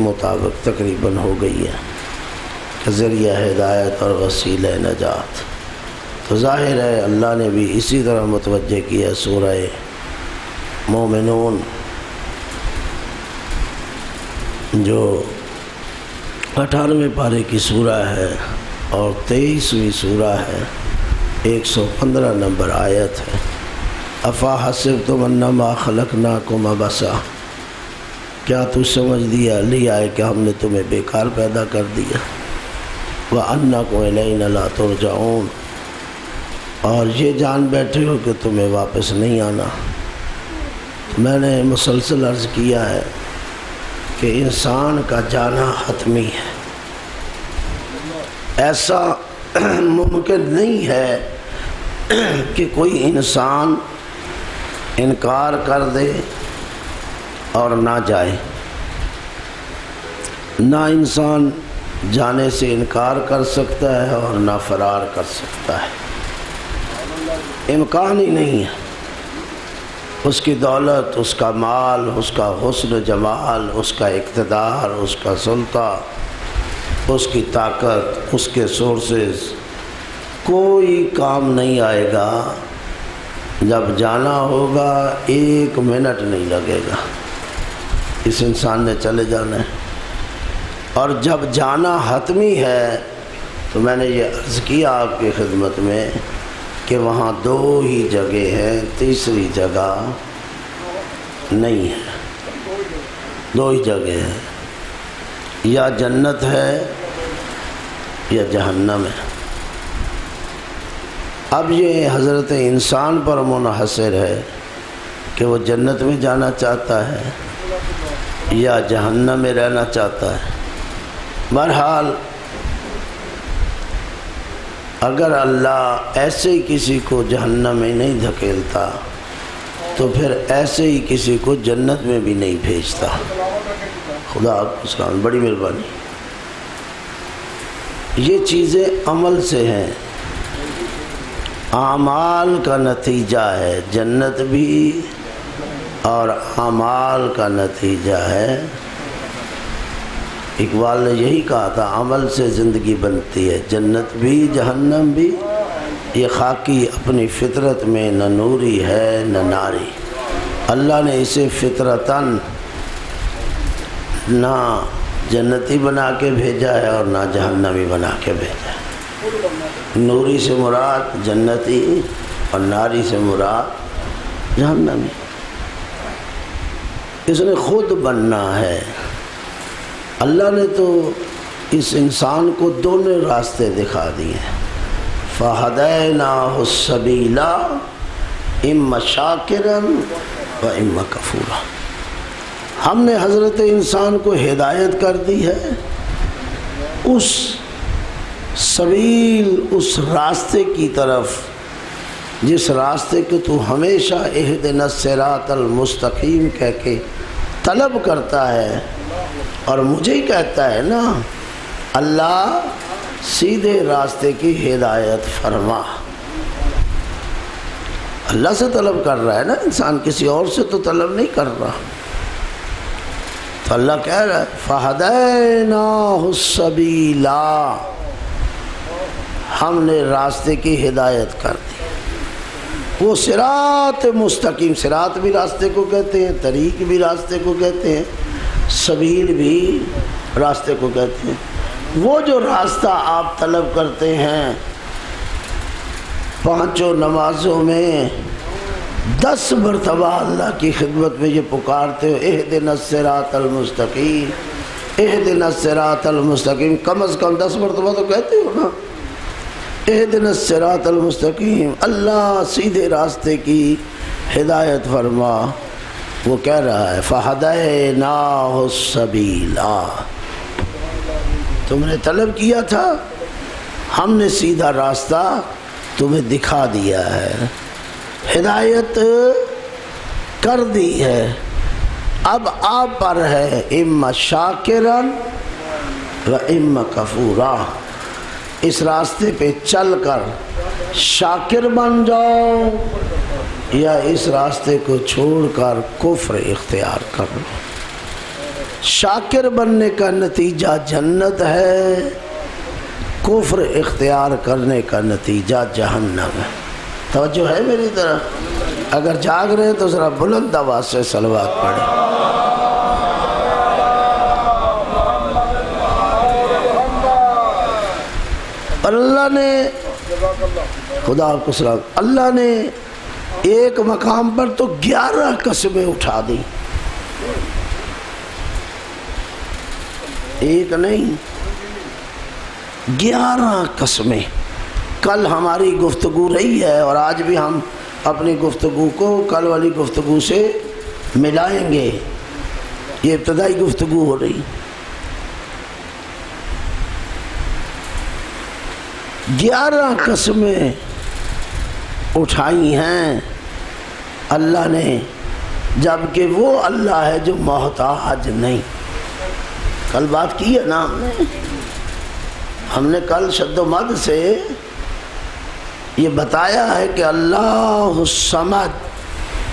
مطابق تقریباً ہو گئی ہے کہ ذریعہ ہدایت اور وسیلہ نجات. تو ظاہر ہے اللہ نے بھی اسی طرح متوجہ کیا. سورہ مومنون جو 18ویں پارے کی سورہ ہے اور 23ویں سورہ ہے، 115 نمبر آیت ہے. افا حسبتم انما خلقناکم عبثا، کیا تو سمجھ لیا ہے کہ ہم نے تمہیں بیکار پیدا کر دیا. وَأَنَّكُمْ إِلَيْنَا لَا تُرْجَعُونَ، اور یہ جان بیٹھے ہو کہ تمہیں واپس نہیں آنا. میں نے مسلسل عرض کیا ہے کہ انسان کا جانا حتمی ہے. ایسا ممکن نہیں ہے کہ کوئی انسان انکار کر دے اور نہ جائے. نہ انسان جانے سے انکار کر سکتا ہے اور نہ فرار کر سکتا ہے. امکان ہی نہیں ہے. اس کی دولت، اس کا مال، اس کا حسن جمال، اس کا اقتدار، اس کا سلطہ، اس کی طاقت، اس کے سورسز، کوئی کام نہیں آئے گا. جب جانا ہوگا 1 منٹ نہیں لگے گا. اس انسان نے چلے جانا ہے. اور جب جانا حتمی ہے تو میں نے یہ عرض کیا آپ کی خدمت میں کہ وہاں 2 ہی جگہ ہیں، تیسری جگہ نہیں ہے. 2 ہی جگہ ہے، یا جنت ہے یا جہنم ہے. اب یہ حضرت انسان پر منحصر ہے کہ وہ جنت میں جانا چاہتا ہے یا جہنم میں رہنا چاہتا ہے. بہرحال اگر اللہ ایسے ہی کسی کو جہنم میں نہیں دھکیلتا تو پھر ایسے ہی کسی کو جنت میں بھی نہیں بھیجتا. خدا آپ کو بڑی مہربانی. یہ چیزیں عمل سے ہیں، اعمال کا نتیجہ ہے. جنت بھی اور اعمال کا نتیجہ ہے. اقبال نے یہی کہا تھا، عمل سے زندگی بنتی ہے. جنت بھی جہنم بھی، یہ خاکی اپنی فطرت میں نہ نوری ہے نہ ناری. اللہ نے اسے فطرتاً نہ جنتی بنا کے بھیجا ہے اور نہ جہنمی بنا کے بھیجا ہے. نوری سے مراد جنتی اور ناری سے مراد جہنمی. اس نے خود بننا ہے. اللہ نے تو اس انسان کو دونوں راستے دکھا دیے ہیں. فَهَدَيْنَاهُ السَّبِيلَ إِمَّا شَاكِرًا وَإِمَّا كَفُورًا. ہم نے حضرت انسان کو ہدایت کر دی ہے اس سبیل، اس راستے کی طرف جس راستے کو تو ہمیشہ اہدنا الصراط المستقیم کہہ کے طلب کرتا ہے. اور مجھے ہی کہتا ہے نا، اللہ سیدھے راستے کی ہدایت فرما. اللہ سے طلب کر رہا ہے نا انسان، کسی اور سے تو طلب نہیں کر رہا. تو اللہ کہہ رہا ہے فَهَدَيْنَاهُ السَّبِيلَ، ہم نے راستے کی ہدایت کر دی. وہ صراط مستقیم، صراط بھی راستے کو کہتے ہیں، طریق بھی راستے کو کہتے ہیں، سبیل بھی راستے کو کہتے ہیں. وہ جو راستہ آپ طلب کرتے ہیں 5 نمازوں میں 10 مرتبہ اللہ کی خدمت میں یہ پکارتے ہو اہدنا الصراط المستقیم، اہدنا الصراط المستقیم. کم از کم 10 مرتبہ تو کہتے ہو نا، اہدنا الصراط المستقیم، اللہ سیدھے راستے کی ہدایت فرما. وہ کہہ رہا ہے فَهَدَيْنَاهُ السَّبِيلَ، تم نے طلب کیا تھا، ہم نے سیدھا راستہ تمہیں دکھا دیا ہے، ہدایت کر دی ہے. اب آپ پر ہے اِمَّا شَاكِرًا وَإِمَّا كَفُورًا. اس راستے پہ چل کر شاکر بن جاؤ یا اس راستے کو چھوڑ کر کفر اختیار کر لو. شاکر بننے کا نتیجہ جنت ہے، کفر اختیار کرنے کا نتیجہ جہنم ہے۔ توجہ ہے میری طرف؟ اگر جاگ رہے ہیں تو ذرا بلند آواز سے صلوات پڑھیں۔ اور اللہ نے، خدا آپ کو سلام، اللہ نے ایک مقام پر تو 11 قسمیں اٹھا دی، ایک نہیں 11 قسمیں۔ کل ہماری گفتگو رہی ہے اور آج بھی ہم اپنی گفتگو کو کل والی گفتگو سے ملائیں گے، یہ ابتدائی گفتگو ہو رہی۔ 11 قسمیں اٹھائی ہیں اللہ نے، جبکہ وہ اللہ ہے جو محتاج نہیں۔ کل بات کی ہے نا ہم نے کل شد و مد سے یہ بتایا ہے کہ اللہ الصمد،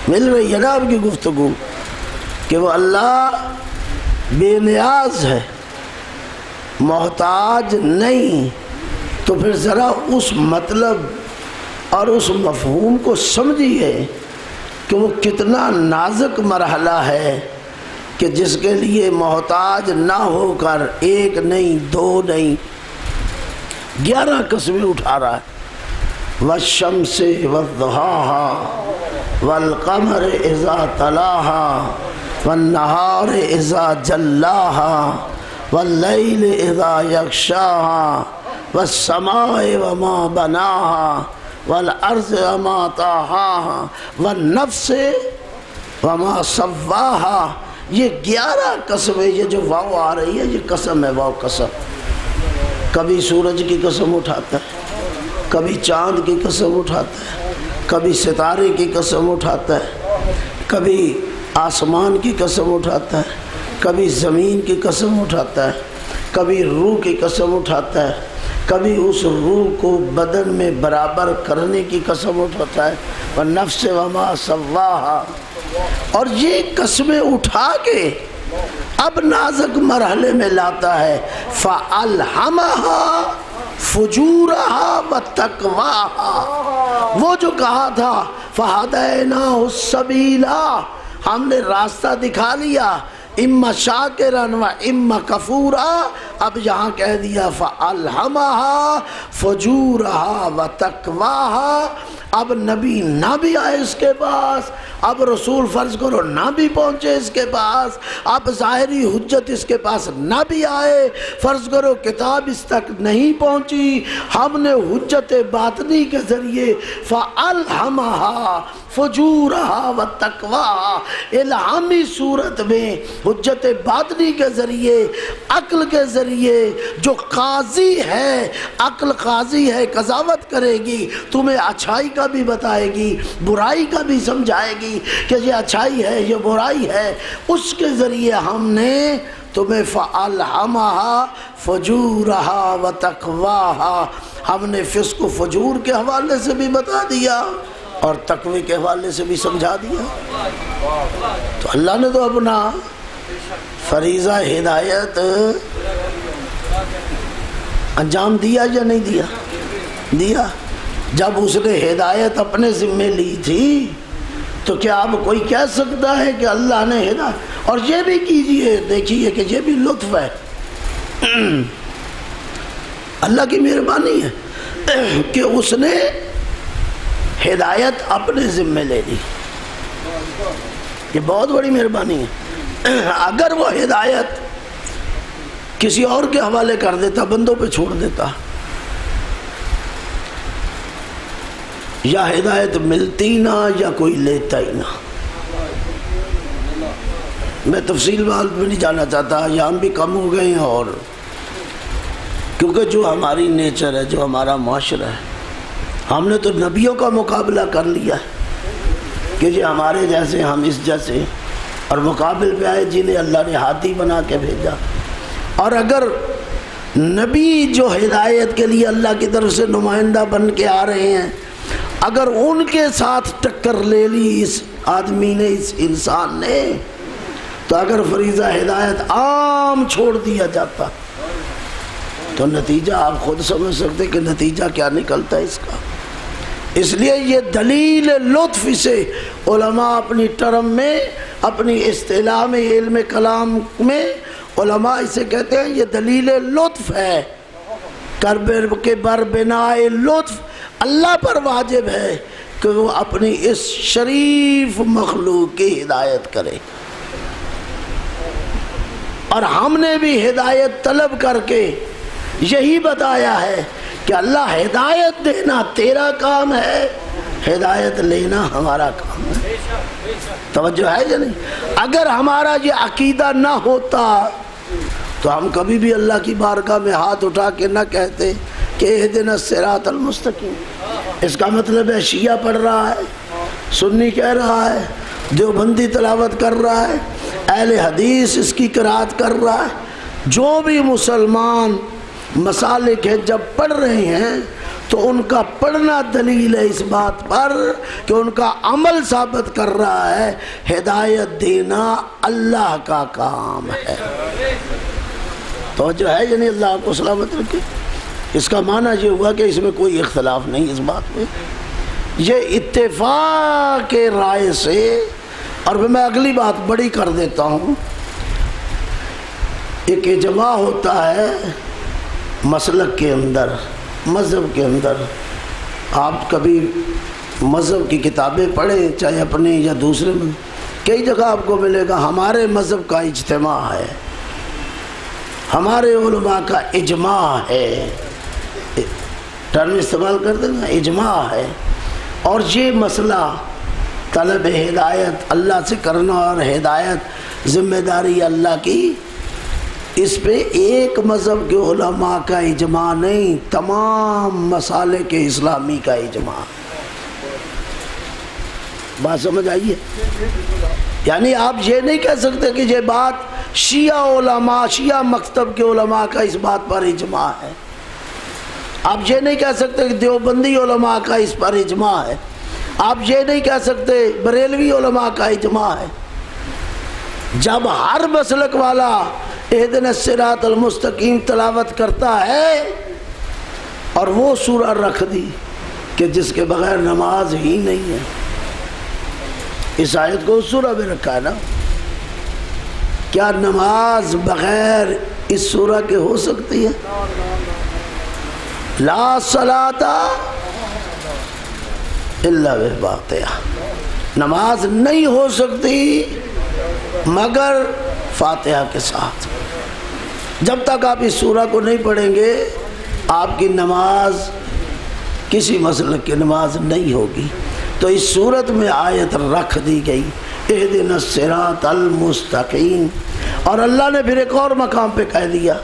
مل رہی ہے نا آپ کی گفتگو، کہ وہ اللہ بے نیاز ہے، محتاج نہیں۔ تو پھر ذرا اس مطلب اور اس مفہوم کو سمجھیے کہ وہ کتنا نازک مرحلہ ہے کہ جس کے لیے محتاج نہ ہو کر ایک نہیں، 2 نہیں، 11 قسمیں اٹھا رہا ہے۔ والشمس والضحاها والقمر اذا تلاها والنهار اذا جلاها واللیل اذا یغشاها والسماء وما بناها والارض وما طاحاها والنفس وما سواها۔ یہ 11 قسمیں، یہ جو واو آ رہی ہے یہ قسم ہے، واو قسم۔ کبھی سورج کی قسم اٹھاتا ہے، کبھی چاند کی قسم اٹھاتا ہے، کبھی ستارے کی قسم اٹھاتا ہے، کبھی آسمان کی قسم اٹھاتا ہے، کبھی زمین کی قسم اٹھاتا ہے، کبھی روح کی قسم اٹھاتا ہے، کبھی اس روح کو بدن میں برابر کرنے کی قسم اٹھاتا ہے، والنفس وما سواها۔ اور یہ قسمیں اٹھا کے اب نازک مرحلے میں لاتا ہے، فَأَلْحَمَهَا فُجُورَهَا وَتَقْوَاهَا۔ وہ جو کہا تھا فَهَدَيْنَاهُ السَّبِيلَ، ہم نے راستہ دکھا لیا، اما شاکرن و اما کفورا، اب یہاں کہہ دیا فَأَلْحَمَهَا فُجُورَهَا وَتَقْوَاهَا۔ اب نبی نہ بھی آئے اس کے پاس، اب رسول فرض کرو نہ بھی پہنچے اس کے پاس، اب ظاہری حجت اس کے پاس نہ بھی آئے، فرض کرو کتاب اس تک نہیں پہنچی، ہم نے حجت باطنی کے ذریعے فَأَلْحَمَهَا فُجُورَهَا وَتَقْوَاهَا، الہامی صورت میں حجت باطنی کے ذریعے، عقل کے ذریعے، جو قاضی ہے، عقل قاضی ہے، قضاوت کرے گی، تمہیں اچھائی کا بھی بتائے گی، برائی کا بھی سمجھائے گی کہ یہ اچھائی ہے یہ برائی ہے، اس کے ذریعے ہم نے تمہیں فَأَلْحَمَهَا فُجُورَهَا وَتَقْوَاهَا، ہم نے فسق و فجور کے حوالے سے بھی بتا دیا اور تقوی کے حوالے سے بھی سمجھا دیا۔ تو اللہ نے تو اپنا فریضہ ہدایت انجام دیا یا نہیں دیا؟ دیا۔ جب اس نے ہدایت اپنے ذمہ لی تھی تو کیا اب کوئی کہہ سکتا ہے کہ اللہ نے ہدایت؟ اور یہ بھی کیجئے، دیکھیے کہ یہ بھی لطف ہے، اللہ کی مہربانی ہے کہ اس نے ہدایت اپنے ذمہ لے لی، یہ بہت بڑی مہربانی ہے۔ اگر وہ ہدایت کسی اور کے حوالے کر دیتا، بندوں پہ چھوڑ دیتا، یا ہدایت ملتی نہ یا کوئی لیتا ہی نہ۔ میں تفصیل بات میں نہیں جانا چاہتا، یا ہم بھی کم ہو گئے ہیں، اور کیونکہ جو ہماری نیچر ہے، جو ہمارا معاشرہ ہے، ہم نے تو نبیوں کا مقابلہ کر لیا ہے کہ یہ ہمارے جیسے، ہم اس جیسے، اور مقابل پہ آئے جنہیں اللہ نے ہاتھی بنا کے بھیجا۔ اور اگر نبی جو ہدایت کے لیے اللہ کی طرف سے نمائندہ بن کے آ رہے ہیں، اگر ان کے ساتھ ٹکر لے لی اس آدمی نے، اس انسان نے، تو اگر فریضہ ہدایت عام چھوڑ دیا جاتا تو نتیجہ آپ خود سمجھ سکتے کہ نتیجہ کیا نکلتا ہے اس کا۔ اس لیے یہ دلیل لطف سے علماء اپنی ٹرم میں، اپنی اصطلاح میں، علم کلام میں علماء اسے کہتے ہیں یہ دلیل لطف ہے، کرب کے بر بنائے لطف اللہ پر واجب ہے کہ وہ اپنی اس شریف مخلوق کی ہدایت کرے۔ اور ہم نے بھی ہدایت طلب کر کے یہی بتایا ہے کہ اللہ ہدایت دینا تیرا کام ہے، ہدایت لینا ہمارا کام ہے۔ توجہ ہے یا نہیں؟ اگر ہمارا یہ عقیدہ نہ ہوتا تو ہم کبھی بھی اللہ کی بارگاہ میں ہاتھ اٹھا کے نہ کہتے کہ اہدنا الصراط المستقیم۔ اس کا مطلب ہے شیعہ پڑھ رہا ہے، سنی کہہ رہا ہے، دیوبندی تلاوت کر رہا ہے، اہل حدیث اس کی قرات کر رہا ہے، جو بھی مسلمان مسالک ہے جب پڑھ رہے ہیں تو ان کا پڑھنا دلیل ہے اس بات پر کہ ان کا عمل ثابت کر رہا ہے ہدایت دینا اللہ کا کام ہے۔ توجہ ہے یعنی اللہ آپ کو سلامت رکھے۔ اس کا معنی یہ ہوا کہ اس میں کوئی اختلاف نہیں اس بات میں، یہ اتفاق رائے سے۔ اور میں اگلی بات بڑی کر دیتا ہوں، ایک اجماع ہوتا ہے مسلک کے اندر، مذہب کے اندر۔ آپ کبھی مذہب کی کتابیں پڑھیں چاہے اپنے یا دوسرے میں، کئی جگہ آپ کو ملے گا ہمارے مذہب کا اجتماع ہے، ہمارے علماء کا اجماع ہے، ٹرم استعمال کر دینا، اجماع ہے۔ اور یہ مسئلہ طلب ہدایت اللہ سے کرنا اور ہدایت ذمہ داری اللہ کی، اس پہ ایک مذہب کے علماء کا اجماع نہیں، تمام مسالک اسلامی کا اجماع۔ بات سمجھ آئیے؟ یعنی آپ یہ نہیں کہہ سکتے کہ یہ بات شیعہ علماء، شیعہ مکتب کے علماء کا اس بات پر اجماع ہے، آپ یہ نہیں کہہ سکتے کہ دیوبندی علماء کا اس پر اجماع ہے، آپ یہ نہیں کہہ سکتے بریلوی علماء کا اجماع ہے۔ جب ہر مسلک والا اہدنا الصراط المستقیم تلاوت کرتا ہے اور وہ سورہ رکھ دی کہ جس کے بغیر نماز ہی نہیں ہے، اس آیت کو اس سورہ میں رکھا ہے نا، کیا نماز بغیر اس سورہ کے ہو سکتی ہے؟ لا صلاۃ الا بالفاتحہ، نماز نہیں ہو سکتی مگر فاتحہ کے ساتھ۔ جب تک آپ اس سورہ کو نہیں پڑھیں گے آپ کی نماز کسی مسلک کی نماز نہیں ہوگی۔ تو اس صورت میں آیت رکھ دی گئی اہدنا الصراط المستقیم، اور اللہ نے پھر ایک اور مقام پہ کہہ دیا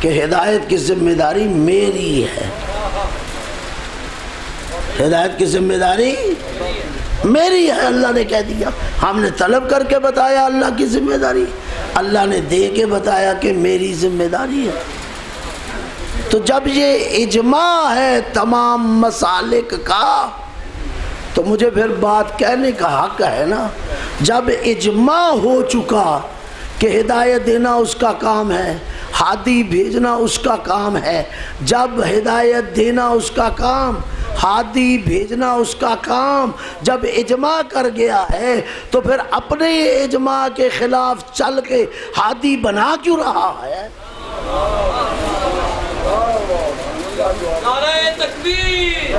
کہ ہدایت کی ذمہ داری میری ہے، ہدایت کی ذمہ داری میری ہے، اللہ نے کہہ دیا۔ ہم نے طلب کر کے بتایا اللہ کی ذمہ داری، اللہ نے دے کے بتایا کہ میری ذمہ داری ہے۔ تو جب یہ اجماع ہے تمام مسالک کا تو مجھے پھر بات کہنے کا حق ہے نا۔ جب اجماع ہو چکا کہ ہدایت دینا اس کا کام ہے، ہادی بھیجنا اس کا کام ہے، جب ہدایت دینا اس کا کام، ہادی بھیجنا اس کا کام جب اجماع کر گیا ہے تو پھر اپنے اجماع کے خلاف چل کے ہادی بنا کیوں رہا ہے؟ نعرہ تکبیر،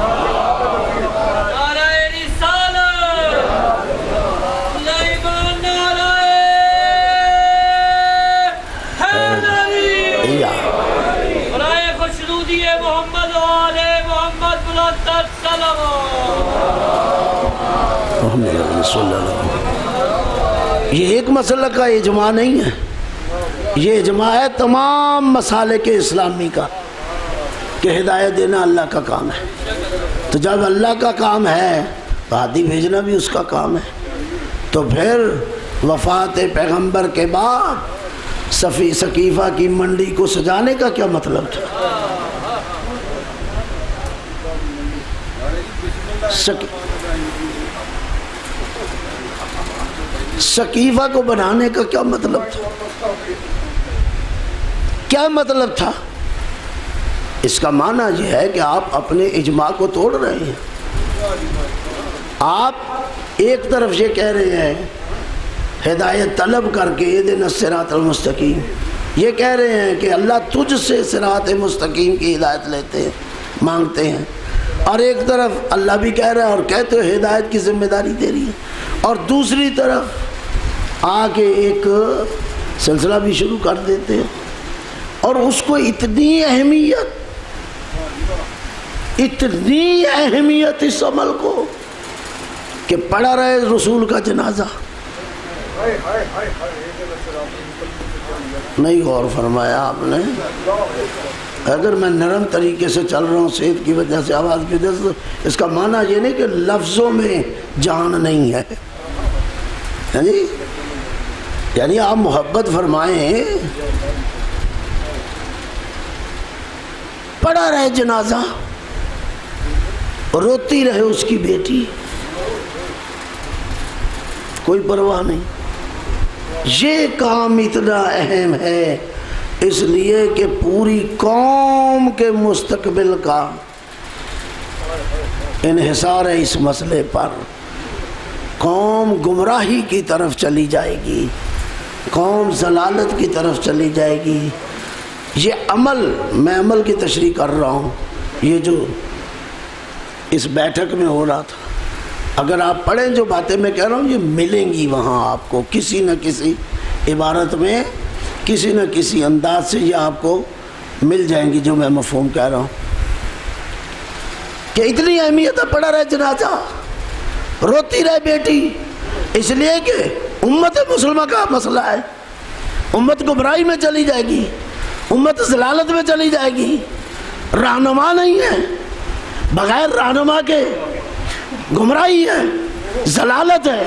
نعرہ رسالت، نعرہ حیدری، برائے خوشنودی محمد و آل محمد بلند تر صلوات۔ یہ ایک مسئلہ کا اجماع نہیں ہے، یہ اجماع ہے تمام مسالک اسلامی کا کہ ہدایت دینا اللہ کا کام ہے۔ تو جب اللہ کا کام ہے تو ہادی بھیجنا بھی اس کا کام ہے۔ تو پھر وفات پیغمبر کے بعد سقیفہ کی منڈی کو سجانے کا کیا مطلب تھا؟ سقیفہ کو بنانے کا کیا مطلب تھا؟ کیا مطلب تھا؟ اس کا معنی یہ ہے کہ آپ اپنے اجماع کو توڑ رہے ہیں. آپ ایک طرف یہ کہہ رہے ہیں ہدایت طلب کر کے اہدنا الصراط المستقیم، یہ کہہ رہے ہیں کہ اللہ تجھ سے صراط مستقیم کی ہدایت لیتے ہیں، مانگتے ہیں، اور ایک طرف اللہ بھی کہہ رہا ہے اور کہتے ہو ہدایت کی ذمہ داری دے رہی ہے، اور دوسری طرف آ کے ایک سلسلہ بھی شروع کر دیتے ہیں، اور اس کو اتنی اہمیت اس عمل کو کہ پڑھا رہے رسول کا جنازہ. نہیں غور فرمایا آپ نے؟ اگر میں نرم طریقے سے چل رہا ہوں صحت کی وجہ سے، آواز کی وجہ سے، اس کا معنی یہ نہیں کہ لفظوں میں جان نہیں ہے. جی یعنی آپ محبت فرمائیں. پڑا رہے جنازہ، روتی رہے اس کی بیٹی، کوئی پرواہ نہیں. یہ کام اتنا اہم ہے اس لیے کہ پوری قوم کے مستقبل کا انحصار ہے اس مسئلے پر. قوم گمراہی کی طرف چلی جائے گی، قوم ضلالت کی طرف چلی جائے گی. یہ عمل، میں عمل کی تشریح کر رہا ہوں، یہ جو اس بیٹھک میں ہو رہا تھا، اگر آپ پڑھیں جو باتیں میں کہہ رہا ہوں یہ ملیں گی وہاں آپ کو کسی نہ کسی عبارت میں، کسی نہ کسی انداز سے یہ آپ کو مل جائیں گی جو میں مفہوم کہہ رہا ہوں. کہ اتنی اہمیت ہے پڑھا رہے جنازہ، روتی رہے بیٹی، اس لیے کہ امت مسلمہ کا مسئلہ ہے. امت گمراہی میں چلی جائے گی، امت ضلالت میں چلی جائے گی. رہنما نہیں ہے، بغیر رہنما کے گمراہی ہے، ضلالت ہے.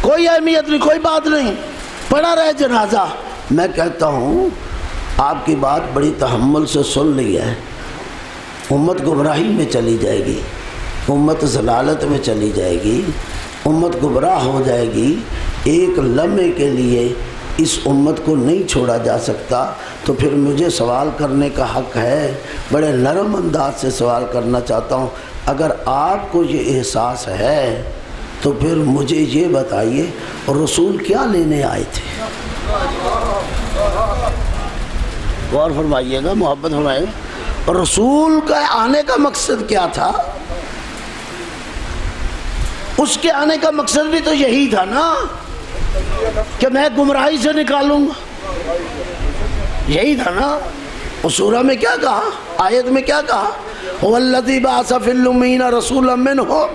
کوئی اہمیت نہیں، کوئی بات نہیں، پڑھا رہے جنازہ. میں کہتا ہوں آپ کی بات بڑی تحمل سے سن لی ہے. امت گمراہی میں چلی جائے گی، امت ضلالت میں چلی جائے گی، امت گمراہ ہو جائے گی. ایک لمحے کے لیے اس امت کو نہیں چھوڑا جا سکتا. تو پھر مجھے سوال کرنے کا حق ہے، بڑے نرم انداز سے سوال کرنا چاہتا ہوں. اگر آپ کو یہ احساس ہے تو پھر مجھے یہ بتائیے رسول کیا لینے آئے تھے؟ غور فرمائیے گا، محبت فرمائیے گا. رسول کا آنے کا مقصد کیا تھا؟ اس کے آنے کا مقصد بھی تو یہی تھا نا کہ میں گمراہی سے نکالوں گا. یہی تھا نا. اور سورہ میں کیا کہا، آیت میں کیا کہا؟ وَالَّذِي بَعَثَ فِي الْأُمِّيِّينَ رَسُولًا مِّنْهُمْ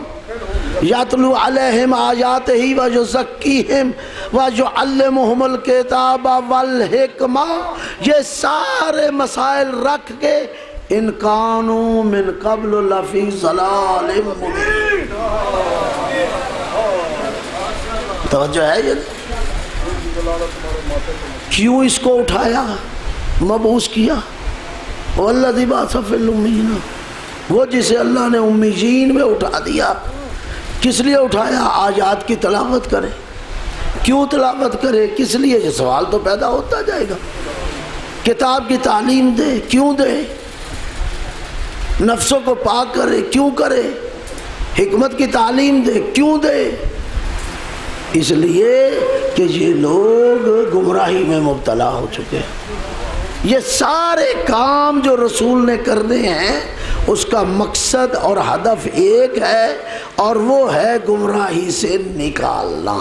يَتْلُو عَلَيْهِمْ آيَاتِهِ وَيُزَكِّيهِمْ وَيُعَلِّمُهُمُ الْكِتَابَ وَالْحِكْمَةَ. یہ سارے مسائل رکھ کے إِن كَانُوا مِن قَبْلُ لَفِي ضَلَالٍ مُّبِينٍ. توجہ ہے یہ؟ کیوں اس کو اٹھایا، مبعوث کیا؟ وَالَّذِي بَعَثَ فِي الْأُمِّيِّينَ، وہ جسے اللہ نے امیین میں اٹھا دیا. کس لیے اٹھایا؟ آیات کی تلاوت کرے. کیوں تلاوت کرے؟ کس لیے؟ یہ سوال تو پیدا ہوتا جائے گا. کتاب کی تعلیم دے، کیوں دے؟ نفسوں کو پاک کرے، کیوں کرے؟ حکمت کی تعلیم دے، کیوں دے؟ اس لیے کہ یہ لوگ گمراہی میں مبتلا ہو چکے ہیں. یہ سارے کام جو رسول نے کرنے ہیں اس کا مقصد اور ہدف ایک ہے، اور وہ ہے گمراہی سے نکالنا.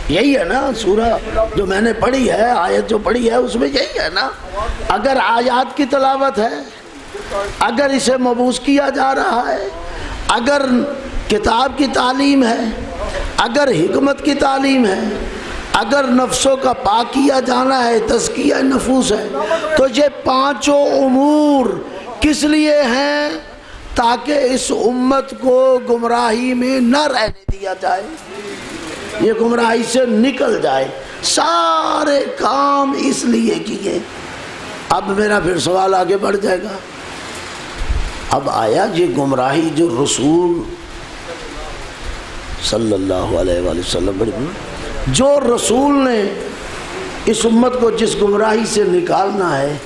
یہی ہے نا سورہ جو میں نے پڑھی ہے، آیت جو پڑھی ہے اس میں یہی ہے نا. اگر آیات کی تلاوت ہے، اگر اسے مبعوث کیا جا رہا ہے، اگر کتاب کی تعلیم ہے، اگر حکمت کی تعلیم ہے، اگر نفسوں کا پاک کیا جانا ہے، تزکیہ نفوس ہے، تو یہ پانچوں امور کس لیے ہیں؟ تاکہ اس امت کو گمراہی میں نہ رہنے دیا جائے، یہ گمراہی سے نکل جائے. سارے کام اس لیے کیے. اب میرا پھر سوال آگے بڑھ جائے گا. اب آیا یہ گمراہی جو رسول صلی اللہ علیہ وآلہ وسلم. جو رسول نے اس امت کو جس گمراہی سے نکالنا ہے،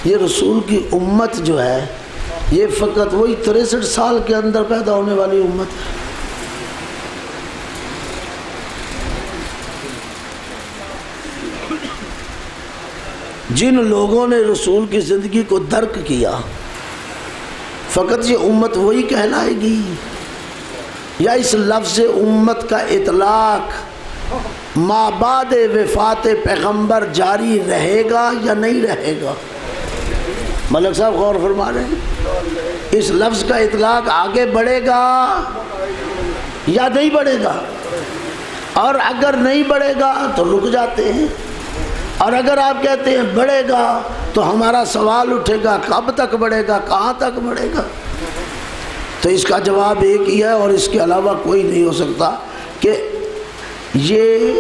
یہ رسول کی امت جو ہے یہ فقط وہی 63 سال کے اندر پیدا ہونے والی امت ہے. جن لوگوں نے رسول کی زندگی کو درک کیا فقط یہ امت وہی کہلائے گی، یا اس لفظ امت کا اطلاق مابعد وفات پیغمبر جاری رہے گا یا نہیں رہے گا؟ ملک صاحب غور فرما رہے ہیں، اس لفظ کا اطلاق آگے بڑھے گا یا نہیں بڑھے گا؟ اور اگر نہیں بڑھے گا تو رک جاتے ہیں، اور اگر آپ کہتے ہیں بڑھے گا تو ہمارا سوال اٹھے گا کب تک بڑھے گا، کہاں تک بڑھے گا؟ تو اس کا جواب ایک ہی ہے اور اس کے علاوہ کوئی نہیں ہو سکتا کہ یہ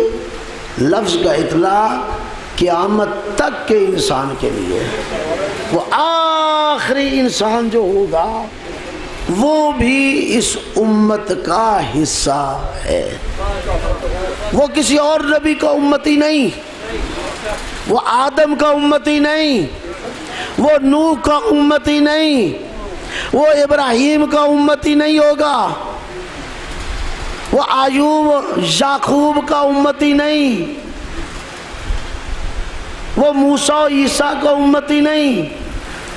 لفظ کا اطلاق قیامت تک کے انسان کے لیے، وہ آخری انسان جو ہوگا وہ بھی اس امت کا حصہ ہے. وہ کسی اور نبی کا امتی نہیں، وہ آدم کا امتی نہیں، وہ نوح کا امتی نہیں، وہ ابراہیم کا امتی نہیں ہوگا، وہ ایوب یعقوب کا امتی نہیں، وہ موسیٰ و عیسیٰ کا امتی نہیں.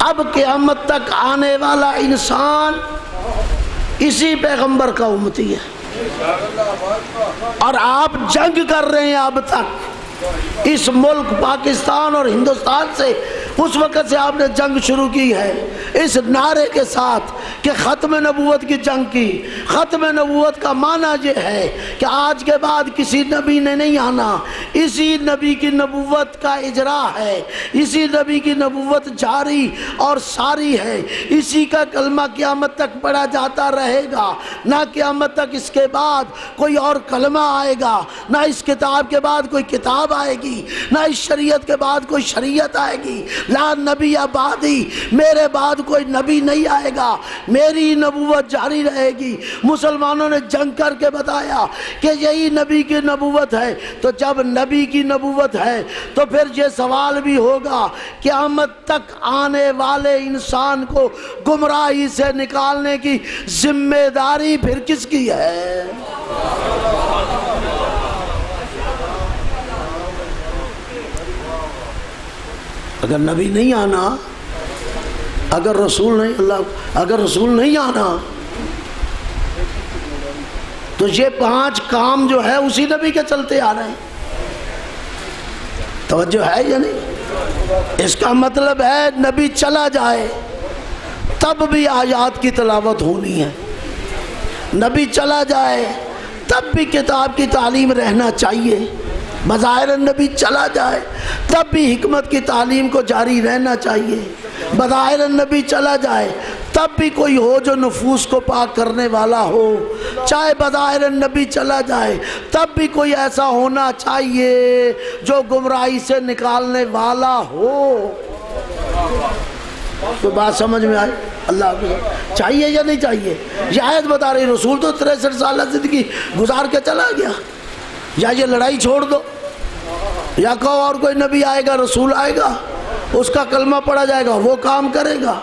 اب قیامت تک آنے والا انسان اسی پیغمبر کا امتی ہے. اور آپ جنگ کر رہے ہیں اب تک اس ملک پاکستان اور ہندوستان سے، اس وقت سے آپ نے جنگ شروع کی ہے اس نعرے کے ساتھ کہ ختم نبوت کی جنگ کی. ختم نبوت کا معنی یہ ہے کہ آج کے بعد کسی نبی نے نہیں آنا، اسی نبی کی نبوت کا اجرا ہے، اسی نبی کی نبوت جاری اور ساری ہے، اسی کا کلمہ قیامت تک پڑھا جاتا رہے گا. نہ قیامت تک اس کے بعد کوئی اور کلمہ آئے گا، نہ اس کتاب کے بعد کوئی کتاب آئے گی، نہ اس شریعت کے بعد کوئی شریعت آئے گی. لا نبی بعدی، میرے بعد کوئی نبی نہیں آئے گا، میری نبوت جاری رہے گی. مسلمانوں نے جنگ کر کے بتایا کہ یہی نبی کی نبوت ہے. تو جب نبی کی نبوت ہے تو پھر یہ سوال بھی ہوگا قیامت تک آنے والے انسان کو گمراہی سے نکالنے کی ذمہ داری پھر کس کی ہے؟ اگر نبی نہیں آنا، اگر رسول نہیں آنا تو یہ 5 کام جو ہے اسی نبی کے چلتے آ رہے ہیں. توجہ ہے یا نہیں؟ اس کا مطلب ہے نبی چلا جائے تب بھی آیات کی تلاوت ہونی ہے، نبی چلا جائے تب بھی کتاب کی تعلیم رہنا چاہیے، بظاہر نبی چلا جائے تب بھی حکمت کی تعلیم کو جاری رہنا چاہیے، بظاہر نبی چلا جائے تب بھی کوئی ہو جو نفوس کو پاک کرنے والا ہو، چاہے بظاہر نبی چلا جائے تب بھی کوئی ایسا ہونا چاہیے جو گمراہی سے نکالنے والا ہو. تو بات سمجھ میں آئی؟ اللہ کو چاہیے یا نہیں چاہیے؟ یہ آیت بتا رہی رسول تو 63 سالہ زندگی گزار کے چلا گیا. یا یہ لڑائی چھوڑ دو، یا کہو اور کوئی نبی آئے گا، رسول آئے گا، اس کا کلمہ پڑھا جائے گا، وہ کام کرے گا.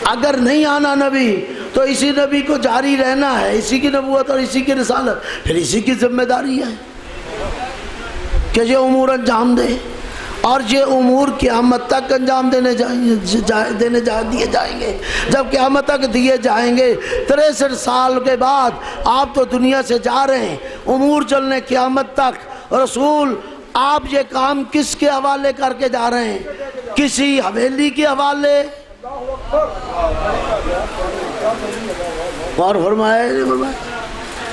اگر نہیں آنا نبی تو اسی نبی کو جاری رہنا ہے، اسی کی نبوت اور اسی کی رسالت، پھر اسی کی ذمہ داری ہے کہ یہ امور انجام دے. اور یہ امور قیامت تک انجام دیے جائیں گے. جب قیامت تک دیے جائیں گے 63 سال کے بعد آپ تو دنیا سے جا رہے ہیں، امور چلنے قیامت تک. رسول آپ یہ کام کس کے حوالے کر کے جا رہے ہیں؟ کسی حویلی کے حوالے؟ اور فرمایا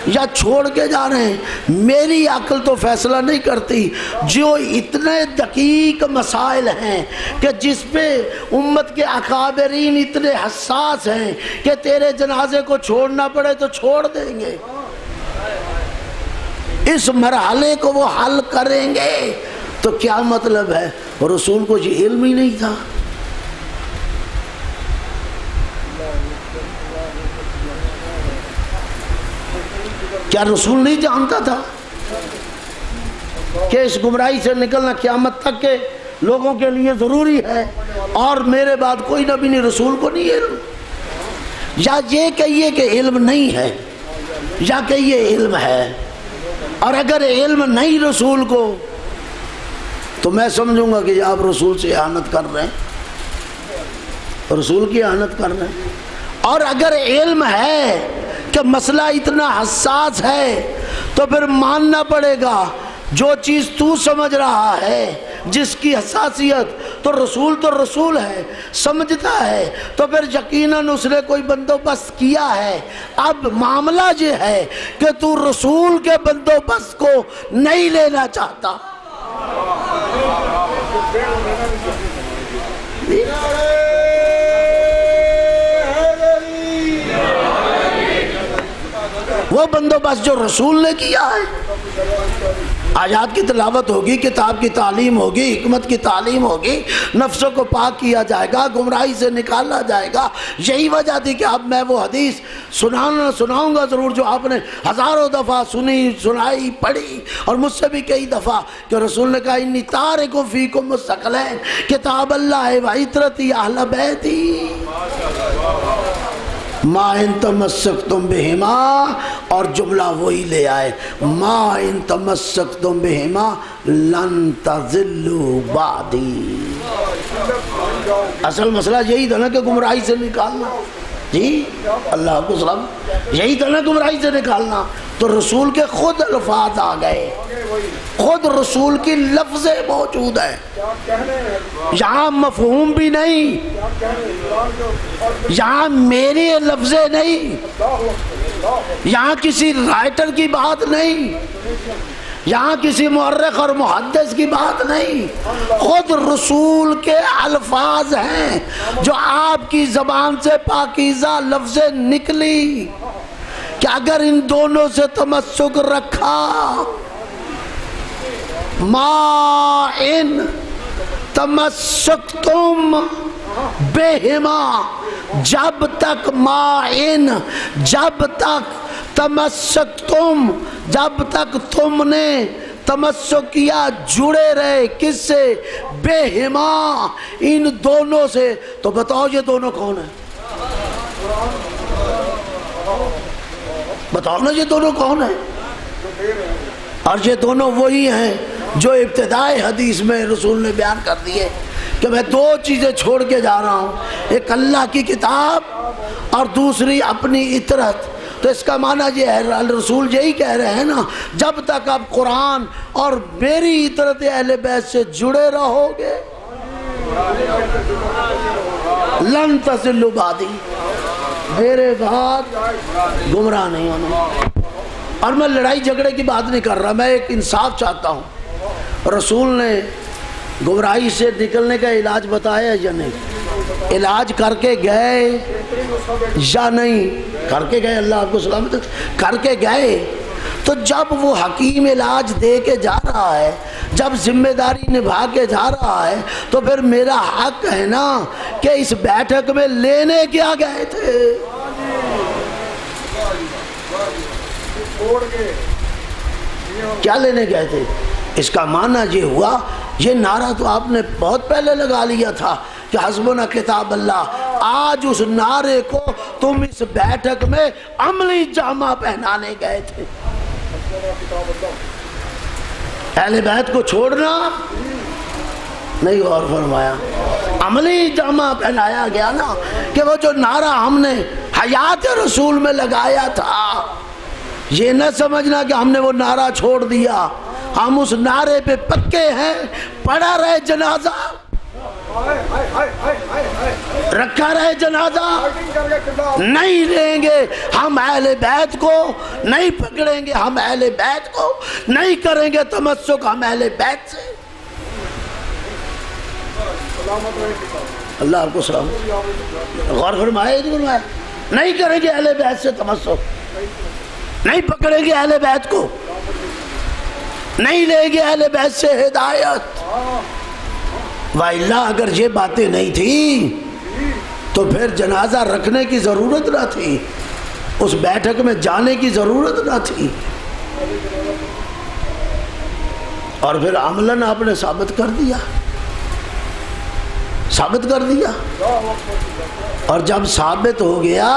یا چھوڑ کے جا رہے ہیں؟ میری عقل تو فیصلہ نہیں کرتی. جو اتنے دقیق مسائل ہیں کہ جس پہ امت کے اکابرین اتنے حساس ہیں کہ تیرے جنازے کو چھوڑنا پڑے تو چھوڑ دیں گے، اس مرحلے کو وہ حل کریں گے. تو کیا مطلب ہے؟ رسول کو یہ علم ہی نہیں تھا. کیا رسول نہیں جانتا تھا کہ اس گمراہی سے نکلنا قیامت تک کے لوگوں کے لیے ضروری ہے، اور میرے بعد کوئی نبی نہیں، رسول کو نہیں علم؟ یا یہ کہیے کہ علم نہیں ہے، یا کہیے علم ہے، اور اگر علم نہیں رسول کو تو میں سمجھوں گا کہ آپ رسول سے اہانت کر رہے ہیں، رسول کی اہانت کر رہے ہیں۔ اور اگر علم ہے کہ مسئلہ اتنا حساس ہے تو پھر ماننا پڑے گا جو چیز تو سمجھ رہا ہے، جس کی حساسیت تو رسول ہے، سمجھتا ہے، تو پھر یقیناً اس نے کوئی بندوبست کیا ہے۔ اب معاملہ یہ ہے کہ تو رسول کے بندوبست کو نہیں لینا چاہتا۔ وہ بندوبست جو رسول نے کیا ہے، آیات کی تلاوت ہوگی، کتاب کی تعلیم ہوگی، حکمت کی تعلیم ہوگی، نفسوں کو پاک کیا جائے گا، گمراہی سے نکالا جائے گا۔ یہی وجہ تھی کہ اب میں وہ حدیث سناؤں گا ضرور جو آپ نے ہزاروں دفعہ سنی، سنائی، پڑھی، اور مجھ سے بھی کئی دفعہ، کہ رسول نے کہا انی تارک فیکم الثقلین کتاب اللہ و عترتی اہل بیتی ما ان تمسکتم بہما، اور جملہ وہی لے آئے، ما ان تمسکتم بہما لن تضلوا بعدی۔ اصل مسئلہ یہی تھا نا کہ گمراہی سے نکالنا، جی اللہ کو سلام، یہی تھا نا گمراہی سے نکالنا۔ تو رسول کے خود الفاظ آ گئے، خود رسول کی لفظیں موجود ہیں، یہاں مفہوم بھی نہیں، یہاں میری لفظیں نہیں، یہاں کسی رائٹر کی بات نہیں، یہاں کسی مورخ اور محدث کی بات نہیں، خود رسول کے الفاظ ہیں جو آپ کی زبان سے پاکیزہ لفظیں نکلی کہ اگر ان دونوں سے تمسک رکھا، ما ان تمسکتم بہما، جب تک ما ان، جب تک تمسکتم، جب تک تم نے تمسک کیا، جڑے رہے کس سے؟ بہما، ان دونوں سے۔ تو بتاؤ یہ دونوں کون ہیں؟ بتاؤ نا یہ دونوں کون ہیں؟ اور یہ دونوں وہی ہیں جو ابتدائی حدیث میں رسول نے بیان کر دیے کہ میں دو چیزیں چھوڑ کے جا رہا ہوں، ایک اللہ کی کتاب اور دوسری اپنی اطرت۔ تو اس کا معنی یہ ہے، رسول یہی کہہ رہے ہیں نا، جب تک آپ قرآن اور میری اطرت اہل بیت سے جڑے رہو گے لن تضلوا بعدی، میرے بعد گمراہ نہیں ہونا۔ اور میں لڑائی جھگڑے کی بات نہیں کر رہا، میں ایک انصاف چاہتا ہوں۔ رسول نے گمراہی سے نکلنے کا علاج بتایا یا نہیں؟ علاج کر کے گئے یا نہیں؟ کر کے گئے، اللہ آپ کو سلامت، کر کے گئے۔ تو جب وہ حکیم علاج دے کے جا رہا ہے، جب ذمہ داری نبھا کے جا رہا ہے، تو پھر میرا حق ہے نا کہ اس بیٹھک میں لینے کیا گئے تھے؟ کیا لینے گئے تھے؟ اس کا معنی یہ ہوا، یہ نعرہ تو آپ نے بہت پہلے لگا لیا تھا کہ حسبنا کتاب اللہ، آج اس نعرے کو تم اس بیٹھک میں عملی جامہ پہنانے گئے تھے۔ اہل بیت کو چھوڑنا نہیں، غور فرمایا، عملی جامہ پہنایا گیا نا، کہ وہ جو نعرہ ہم نے حیات رسول میں لگایا تھا، یہ نہ سمجھنا کہ ہم نے وہ نعرہ چھوڑ دیا، ہم اس نعرے پہ پکے ہیں۔ پڑا رہے جنازہ، رکھا رہے جنازہ، نہیں لیں گے ہم اہل بیت کو، نہیں پکڑیں گے ہم اہل بیت کو، نہیں کریں گے تمسک ہم اہل بیت سے۔ اللہ آپ کو سلام، غور فرمائے، نہیں کریں گے اہل بیت سے تمسک، نہیں پکڑیں گے اہل بیت کو، نہیں لیں گے اہل بیت سے ہدایت۔ وَإِلَّا اگر یہ باتیں نہیں تھی تو پھر جنازہ رکھنے کی ضرورت نہ تھی۔ اس بیٹھک میں جانے کی ضرورت نہ تھی، اور پھر عملاً آپ نے ثابت کر دیا، اور جب ثابت ہو گیا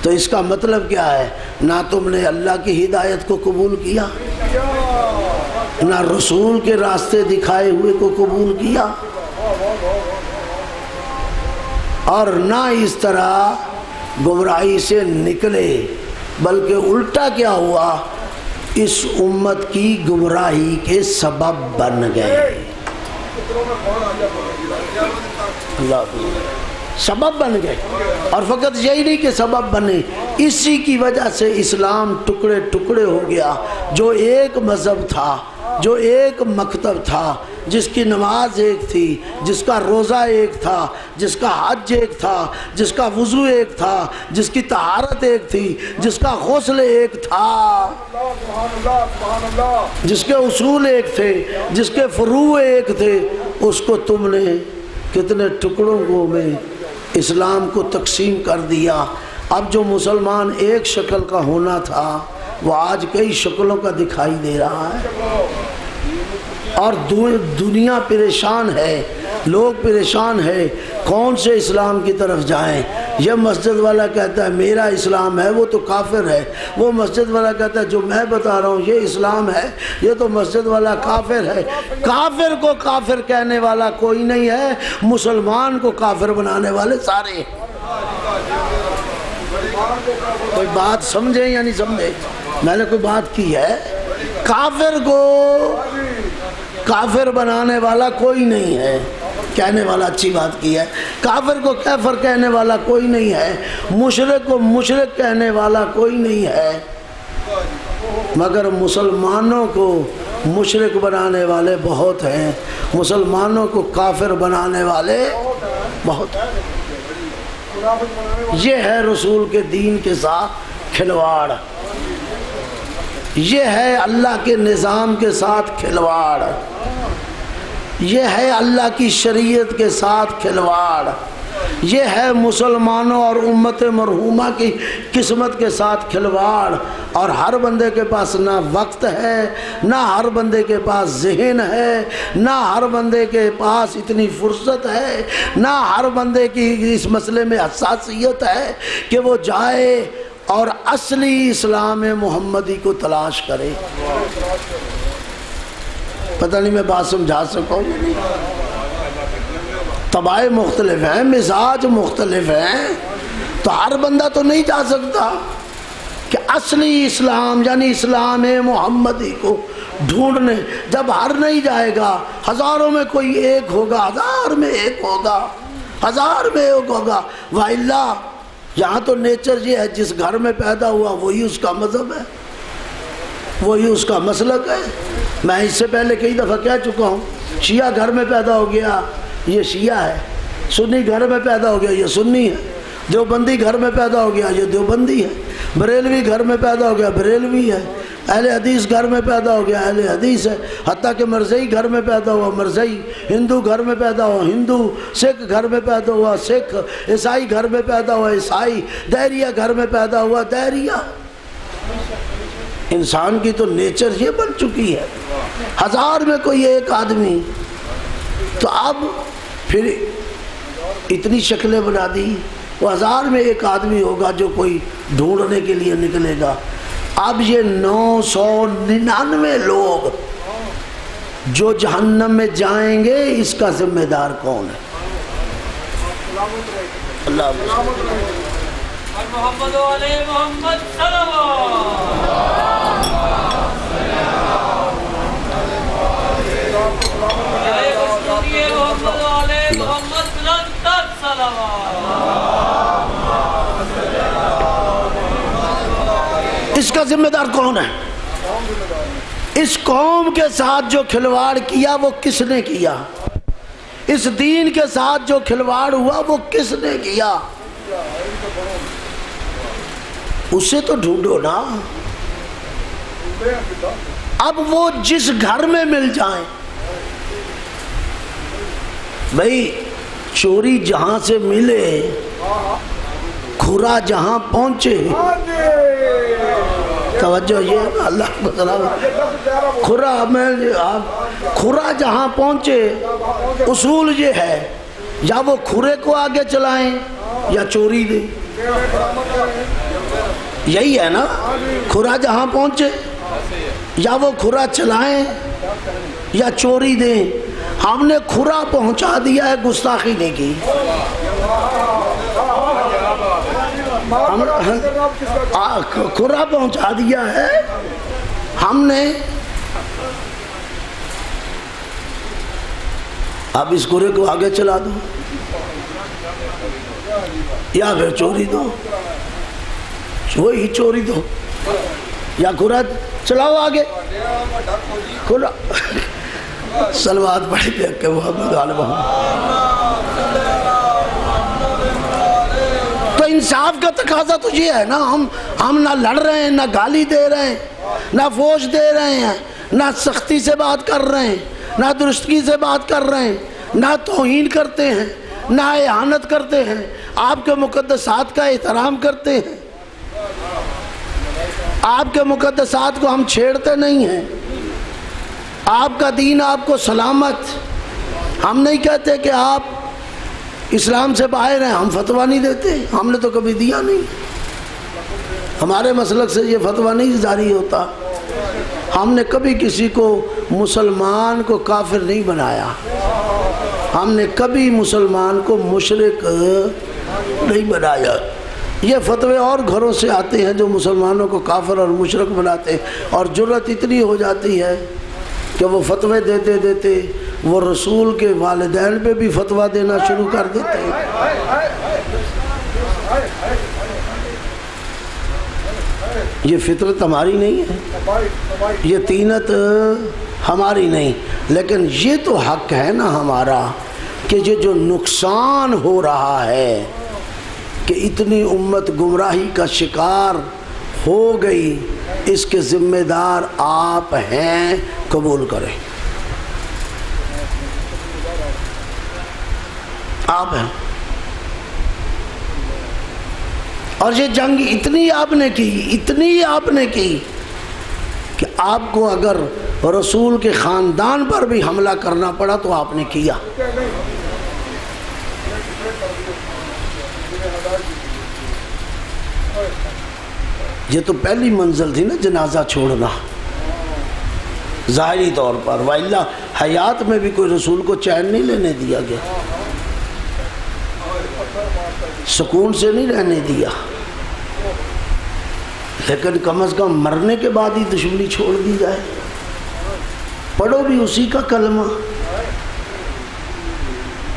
تو اس کا مطلب کیا ہے؟ نہ تم نے اللہ کی ہدایت کو قبول کیا، نہ رسول کے راستے دکھائے ہوئے کو قبول کیا، اور نہ اس طرح گمراہی سے نکلے، بلکہ الٹا کیا ہوا؟ اس امت کی گمراہی کے سبب بن گئے، سبب بن گئے۔ اور فقط یہی نہیں کہ سبب بنے، اسی کی وجہ سے اسلام ٹکڑے ٹکڑے ہو گیا۔ جو ایک مذہب تھا، جو ایک مکتب تھا، جس کی نماز ایک تھی، جس کا روزہ ایک تھا، جس کا حج ایک تھا، جس کا وضو ایک تھا، جس کی طہارت ایک تھی، جس کا غسل ایک تھا، جس کے اصول ایک تھے، جس کے فروع ایک تھے، اس کو تم نے کتنے ٹکڑوں میں اسلام کو تقسیم کر دیا۔ اب جو مسلمان ایک شکل کا ہونا تھا وہ آج کئی شکلوں کا دکھائی دے رہا ہے، اور دنیا پریشان ہے، لوگ پریشان ہے، کون سے اسلام کی طرف جائیں؟ یہ مسجد والا کہتا ہے میرا اسلام ہے، وہ تو کافر ہے۔ وہ مسجد والا کہتا ہے جو میں بتا رہا ہوں یہ اسلام ہے، یہ تو مسجد والا کافر ہے۔ کافر کو کافر کہنے والا کوئی نہیں ہے، مسلمان کو کافر بنانے والے سارے ہیں۔ کوئی بات سمجھے یا نہیں سمجھے؟ میں نے کوئی بات کی ہے؟ کافر کو کافر بنانے والا کوئی نہیں ہے، کہنے والا اچھی بات کی ہے۔ کافر کو کافر کہنے والا کوئی نہیں ہے، مشرک کو مشرک کہنے والا کوئی نہیں ہے، مگر مسلمانوں کو مشرک بنانے والے بہت ہیں، مسلمانوں کو کافر بنانے والے بہت ہیں۔ یہ ہے رسول کے دین کے ساتھ کھلواڑ، یہ ہے اللہ کے نظام کے ساتھ کھلواڑ، یہ ہے اللہ کی شریعت کے ساتھ کھلواڑ، یہ ہے مسلمانوں اور امت مرحومہ کی قسمت کے ساتھ کھلواڑ۔ اور ہر بندے کے پاس نہ وقت ہے، نہ ہر بندے کے پاس ذہن ہے، نہ ہر بندے کے پاس اتنی فرصت ہے، نہ ہر بندے کی اس مسئلے میں حساسیت ہے کہ وہ جائے اور اصلی اسلام محمدی کو تلاش کرے۔ پتہ نہیں میں بات سمجھا سکوں گی نہیں؟ طبائع مختلف ہیں، مزاج مختلف ہیں، تو ہر بندہ تو نہیں جا سکتا کہ اصلی اسلام یعنی اسلام محمدی کو ڈھونڈنے۔ جب ہر نہیں جائے گا، ہزاروں میں کوئی ایک ہوگا، ہزار میں ایک ہوگا، ہزار میں ایک ہوگا، وَإِلَّا یہاں تو نیچر یہ ہے جس گھر میں پیدا ہوا وہی اس کا مذہب ہے، وہی اس کا مسلک ہے۔ میں اس سے پہلے کئی دفعہ کہہ چکا ہوں، شیعہ گھر میں پیدا ہو گیا یہ شیعہ ہے، سنی گھر میں پیدا ہو گیا یہ سنی ہے، دیوبندی گھر میں پیدا ہو گیا یہ دیوبندی ہے، بریلوی گھر میں پیدا ہو گیا بریلوی ہے، اہل حدیث گھر میں پیدا ہو گیا اہل حدیث ہے، حتیٰ کہ مرزئی گھر میں پیدا ہوا مرزئی، ہندو گھر میں پیدا ہوا ہندو، سکھ گھر میں پیدا ہوا سکھ، عیسائی گھر میں پیدا ہوا عیسائی، دہریہ گھر میں پیدا ہوا دہریہ۔ انسان کی تو نیچر یہ بن چکی ہے، ہزار میں کوئی ایک آدمی، تو اب پھر اتنی شکلیں بنا دی، وہ ہزار میں ایک آدمی ہوگا جو کوئی ڈھونڈنے کے لیے نکلے گا۔ اب یہ 999 لوگ جو جہنم میں جائیں گے اس کا ذمہ دار کون ہے؟ اللہ محمد علیہ محمد صلوات۔ محمد علیہ محمد بلند صلوات۔ اس کا ذمہ دار کون ہے؟ اس قوم کے ساتھ جو کھلواڑ کیا وہ کس نے کیا؟ اس دین کے ساتھ جو کھلواڑ ہوا وہ کس نے کیا؟ اسے تو ڈھونڈو نا۔ اب وہ جس گھر میں مل جائیں، بھئی چوری جہاں سے ملے کھرا جہاں پہنچے، توجہ یہ ہے نا، اللہ کو سلام، کھرا جہاں پہنچے، اصول یہ ہے یا وہ کھرے کو آگے چلائیں یا چوری دیں، یہی ہے نا، کھرا جہاں پہنچے یا وہ کھرا چلائیں یا چوری دیں۔ ہم نے کھرا پہنچا دیا ہے، گستاخی نہیں کی، کھرا پہنچا دیا ہے ہم نے، اب اس کھرے کو آگے چلا دو یا پھر چوری دو، وہی چوری دو یا کھرا چلاؤ آگے، کھرا صلوات پڑھی پہ کہ محمد علیہ محمد۔ تو انصاف کا تقاضا تو یہ ہے نا، ہم نہ لڑ رہے ہیں، نہ گالی دے رہے ہیں، نہ فوش دے رہے ہیں، نہ سختی سے بات کر رہے ہیں، نہ درستگی سے بات کر رہے ہیں، نہ توہین کرتے ہیں، نہ اہانت کرتے ہیں، آپ کے مقدسات کا احترام کرتے ہیں، آپ کے مقدسات کو ہم چھیڑتے نہیں ہیں، آپ کا دین آپ کو سلامت، ہم نہیں کہتے کہ آپ اسلام سے باہر ہیں، ہم فتویٰ نہیں دیتے، ہم نے تو کبھی دیا نہیں، ہمارے مسلک سے یہ فتویٰ نہیں جاری ہوتا، ہم نے کبھی کسی کو مسلمان کو کافر نہیں بنایا، ہم نے کبھی مسلمان کو مشرک نہیں بنایا۔ یہ فتوے اور گھروں سے آتے ہیں جو مسلمانوں کو کافر اور مشرک بناتے ہیں، اور جرت اتنی ہو جاتی ہے کہ وہ فتوے دیتے دیتے وہ رسول کے والدین پہ بھی فتویٰ دینا شروع کر دیتے ہیں۔ یہ فطرت ہماری نہیں ہے، یہ طینت ہماری نہیں، لیکن یہ تو حق ہے نا ہمارا کہ یہ جو نقصان ہو رہا ہے کہ اتنی امت گمراہی کا شکار ہو گئی، اس کے ذمہ دار آپ ہیں، قبول کریں، آپ ہیں۔ اور یہ جنگ اتنی آپ نے کی کہ آپ کو اگر رسول کے خاندان پر بھی حملہ کرنا پڑا تو آپ نے کیا۔ یہ تو پہلی منزل تھی نا، جنازہ چھوڑنا ظاہری طور پر، وَإِلَّا حیات میں بھی کوئی رسول کو چین نہیں لینے دیا گیا، سکون سے نہیں رہنے دیا، لیکن کم از کم مرنے کے بعد ہی دشمنی چھوڑ دی جائے، پڑھو بھی اسی کا کلمہ،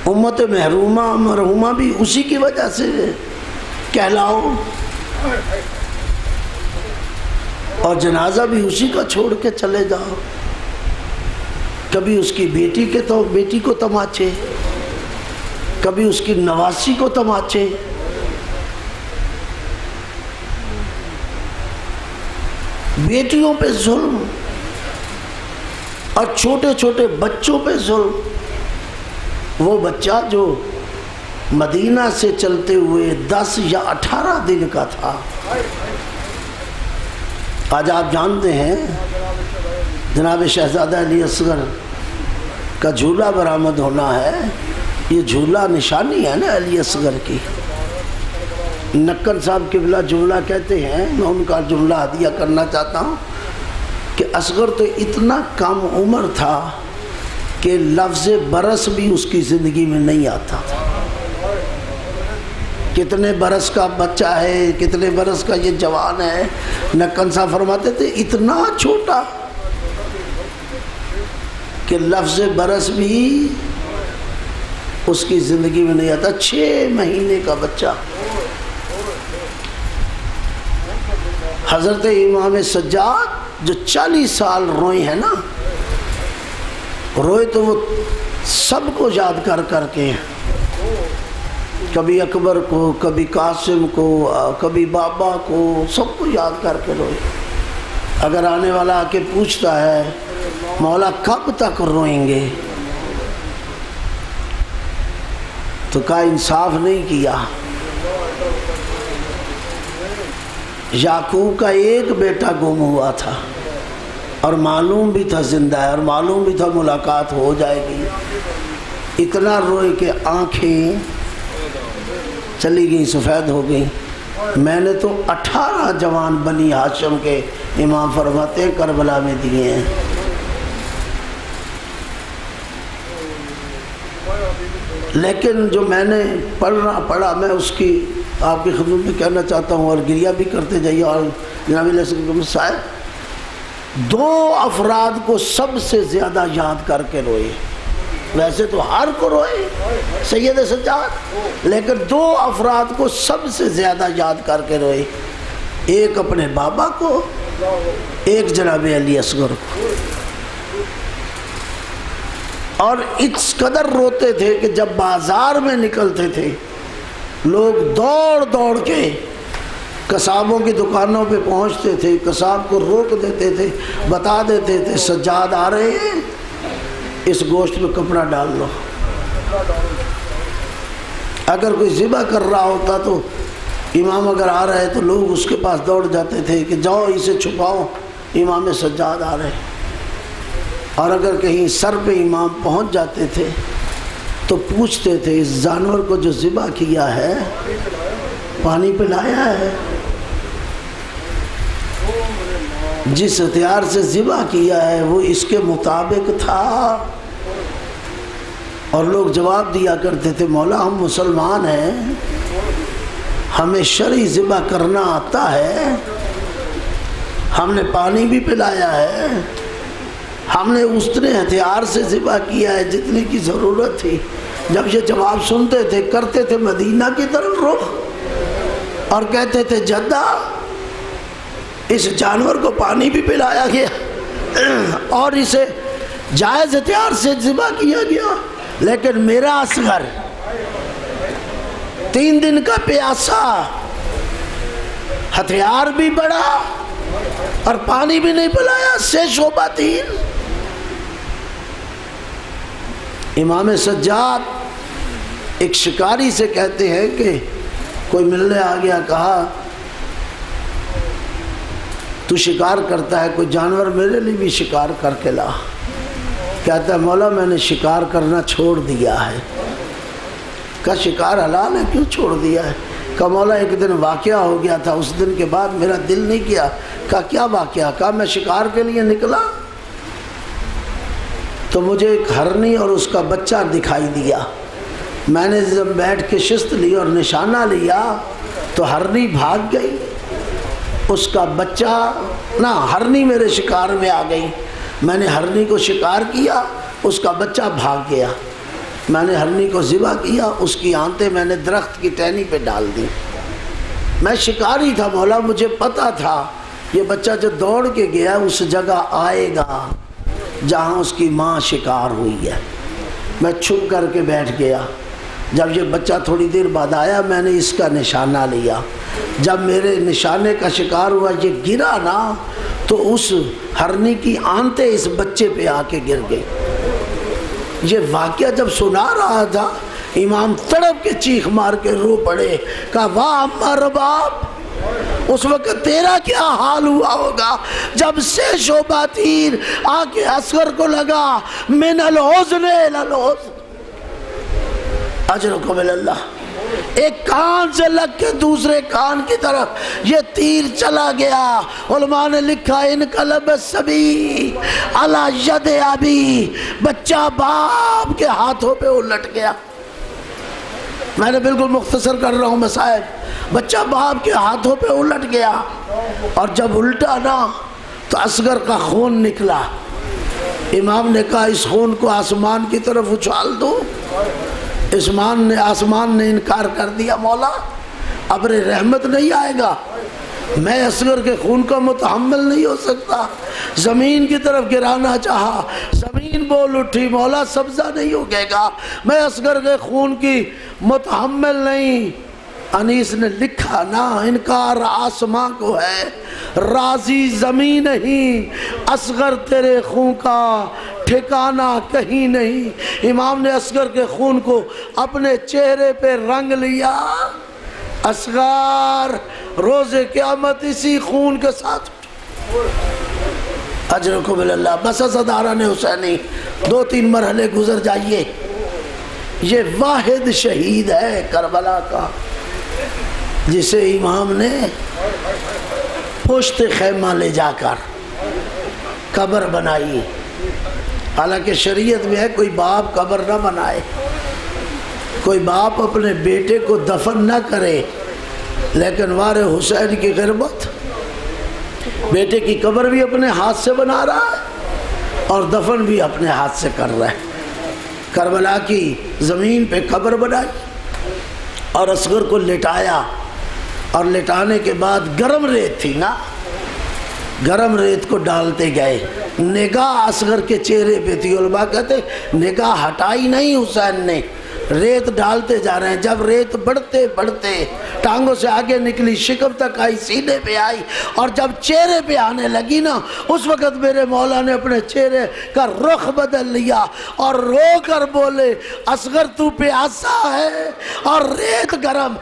امت مرحومہ بھی اسی کی وجہ سے کہلاؤ، اور جنازہ بھی اسی کا چھوڑ کے چلے جاؤ، کبھی اس کی بیٹی کو تماچے، کبھی اس کی نواسی کو تماچے، بیٹیوں پہ ظلم اور چھوٹے چھوٹے بچوں پہ ظلم۔ وہ بچہ جو مدینہ سے چلتے ہوئے 10 یا 18 دن کا تھا، آج آپ جانتے ہیں جناب شہزادہ علی اصغر کا جھولا برآمد ہونا ہے، یہ جھولا نشانی ہے نا علی اصغر کی۔ نکن صاحب قبلہ جملہ کہتے ہیں، میں ان کا جملہ ہدیہ کرنا چاہتا ہوں کہ اصغر تو اتنا کم عمر تھا کہ لفظ برس بھی اس کی زندگی میں نہیں آتا تھا۔ کتنے برس کا بچہ ہے، کتنے برس کا یہ جوان ہے، نکن صاحب فرماتے تھے اتنا چھوٹا کہ لفظ برس بھی اس کی زندگی میں نہیں آتا، 6 مہینے کا بچہ۔ حضرت امام سجاد جو 40 سال روئے ہیں نا، روئے تو وہ سب کو یاد کر کر کے، کبھی اکبر کو، کبھی قاسم کو، کبھی بابا کو، سب کو یاد کر کے روئے۔ اگر آنے والا آ کے پوچھتا ہے مولا کب تک روئیں گے، تو کہا انصاف نہیں کیا، یعقوب کا ایک بیٹا گم ہوا تھا اور معلوم بھی تھا زندہ ہے اور معلوم بھی تھا ملاقات ہو جائے گی. اتنا روئے کہ آنکھیں چلی گئیں، سفید ہو گئیں. میں نے تو 18 جوان بنی ہاشم کے امام فرماتے ہیں کربلا میں دیے ہیں. لیکن جو میں نے پڑھا میں اس کی آپ کی خدمت میں کہنا چاہتا ہوں اور گریہ بھی کرتے جائیے. اور جناب علیہ السلام صاحب 2 افراد کو سب سے زیادہ یاد کر کے روئے. ویسے تو ہر کو روئے سید سجاد، لیکن 2 افراد کو سب سے زیادہ یاد کر کے روئے. ایک اپنے بابا کو، ایک جناب علی اصغر کو. اور اس قدر روتے تھے کہ جب بازار میں نکلتے تھے لوگ دوڑ دوڑ کے قصابوں کی دکانوں پہ پہنچتے تھے، قصاب کو روک دیتے تھے، بتا دیتے تھے سجاد آ رہے ہیں، اس گوشت میں کپڑا ڈال لو. اگر کوئی ذبح کر رہا ہوتا تو امام اگر آ رہے تو لوگ اس کے پاس دوڑ جاتے تھے کہ جاؤ اسے چھپاؤ، امام سجاد آ رہے. اور اگر کہیں سر پہ امام پہنچ جاتے تھے تو پوچھتے تھے اس جانور کو جو ذبح کیا ہے پانی پلایا ہے؟ جس ہتھیار سے ذبح کیا ہے وہ اس کے مطابق تھا. اور لوگ جواب دیا کرتے تھے مولا ہم مسلمان ہیں، ہمیں شرعی ذبح کرنا آتا ہے، ہم نے پانی بھی پلایا ہے، ہم نے اتنے ہتھیار سے ذبح کیا ہے جتنی کی ضرورت تھی. جب یہ جواب سنتے تھے کرتے تھے مدینہ کی طرف رخ اور کہتے تھے جدہ اس جانور کو پانی بھی پلایا گیا اور اسے جائز ہتھیار سے ذبح کیا گیا، لیکن میرا اصغر 3 دن کا پیاسا، ہتھیار بھی بڑا اور پانی بھی نہیں پلایا، سے شعبہ 3. امام سجاد ایک شکاری سے کہتے ہیں کہ کوئی ملنے آ گیا، کہا تو شکار کرتا ہے، کوئی جانور میرے لیے بھی شکار کر کے لا. کہتا ہے مولا میں نے شکار کرنا چھوڑ دیا ہے. کہا شکار حلال ہے کیوں چھوڑ دیا ہے؟ کہا مولا ایک دن واقعہ ہو گیا تھا، اس دن کے بعد میرا دل نہیں کیا. کہا کیا واقعہ؟ کہا میں شکار کے لیے نکلا تو مجھے ایک ہرنی اور اس کا بچہ دکھائی دیا. میں نے جب بیٹھ کے شست لی اور نشانہ لیا تو ہرنی بھاگ گئی، اس کا بچہ نہ ہرنی میرے شکار میں آ گئی. میں نے ہرنی کو شکار کیا، اس کا بچہ بھاگ گیا. میں نے ہرنی کو ذبح کیا، اس کی آنتیں میں نے درخت کی ٹہنی پہ ڈال دی. میں شکاری تھا مولا، مجھے پتا تھا یہ بچہ جو دوڑ کے گیا اس جگہ آئے گا جہاں اس کی ماں شکار ہوئی ہے. میں چھپ کر کے بیٹھ گیا. جب یہ بچہ تھوڑی دیر بعد آیا میں نے اس کا نشانہ لیا. جب میرے نشانے کا شکار ہوا یہ گرا نا تو اس ہرنی کی آنتیں اس بچے پہ آ کے گر گئی. یہ واقعہ جب سنا رہا تھا امام تڑپ کے چیخ مار کے رو پڑے، کہا واہ اما رباب، اس وقت تیرا کیا حال ہوا ہوگا جب سے شعبہ تیر آ کے اصغر کو لگا. من الحزن الی الحزن اجرکم اللہ. ایک کان سے لگ کے دوسرے کان کی طرف یہ تیر چلا گیا. علماء نے لکھا انقلب الصبی علی ید ابی، بچہ باپ کے ہاتھوں پہ الٹ گیا. میں نے بالکل مختصر کر رہا ہوں مسائل. بچہ باپ کے ہاتھوں پہ الٹ گیا اور جب الٹا نا تو اصغر کا خون نکلا. امام نے کہا اس خون کو آسمان کی طرف اچھال دو. آسمان نے انکار کر دیا، مولا ابر رحمت نہیں آئے گا، میں اصغر کے خون کا متحمل نہیں ہو سکتا. زمین کی طرف گرانا چاہا، زمین بول اٹھی مولا سبزہ نہیں اگے گا، میں اصغر کے خون کی متحمل نہیں. انیس نے لکھا نا انکار آسمان کو ہے، راضی زمین نہیں، اصغر تیرے خون کا ٹھکانہ کہیں نہیں. امام نے اصغر کے خون کو اپنے چہرے پہ رنگ لیا. اصغر روز قیامت اسی خون کے ساتھ اجرکم اللہ۔ بس عزاداران حسینی 2-3 مرحلے گزر جائیے۔ یہ واحد شہید ہے کربلا کا جسے امام نے پشت خیمہ لے جا کر قبر بنائی۔ حالانکہ شریعت میں ہے کوئی باپ قبر نہ بنائے، کوئی باپ اپنے بیٹے کو دفن نہ کرے، لیکن وار حسین کی غربت بیٹے کی قبر بھی اپنے ہاتھ سے بنا رہا ہے اور دفن بھی اپنے ہاتھ سے کر رہا ہے۔ کربلا کی زمین پہ قبر بنائی اور اصغر کو لٹایا، اور لٹانے کے بعد گرم ریت تھی نا، گرم ریت کو ڈالتے گئے۔ نگاہ اصغر کے چہرے پہ تھی، علماء کہتے نگاہ ہٹائی نہیں حسین نے، ریت ڈالتے جا رہے ہیں۔ جب ریت بڑھتے بڑھتے ٹانگوں سے آگے نکلی، شکم تک آئی، سینے پہ آئی، اور جب چہرے پہ آنے لگی نا، اس وقت میرے مولا نے اپنے چہرے کا رخ بدل لیا اور رو کر بولے اصغر تو پیاسا ہے اور ریت گرم،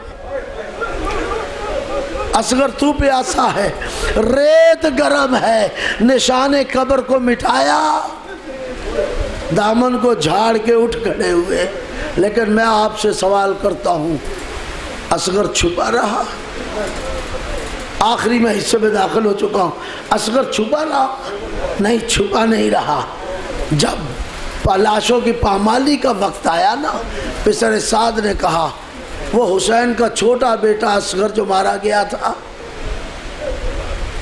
اصغر تو پیاسا ہے ریت گرم ہے۔ نشان قبر کو مٹایا، دامن کو جھاڑ کے اٹھ کھڑے ہوئے۔ لیکن میں آپ سے سوال کرتا ہوں، اصغر چھپا رہا؟ آخری میں حصے میں داخل ہو چکا ہوں، اصغر چھپا رہا؟ نہیں، چھپا نہیں رہا۔ جب لاشوں کی پامالی کا وقت آیا نا، پسر سعد نے کہا وہ حسین کا چھوٹا بیٹا اصغر جو مارا گیا تھا،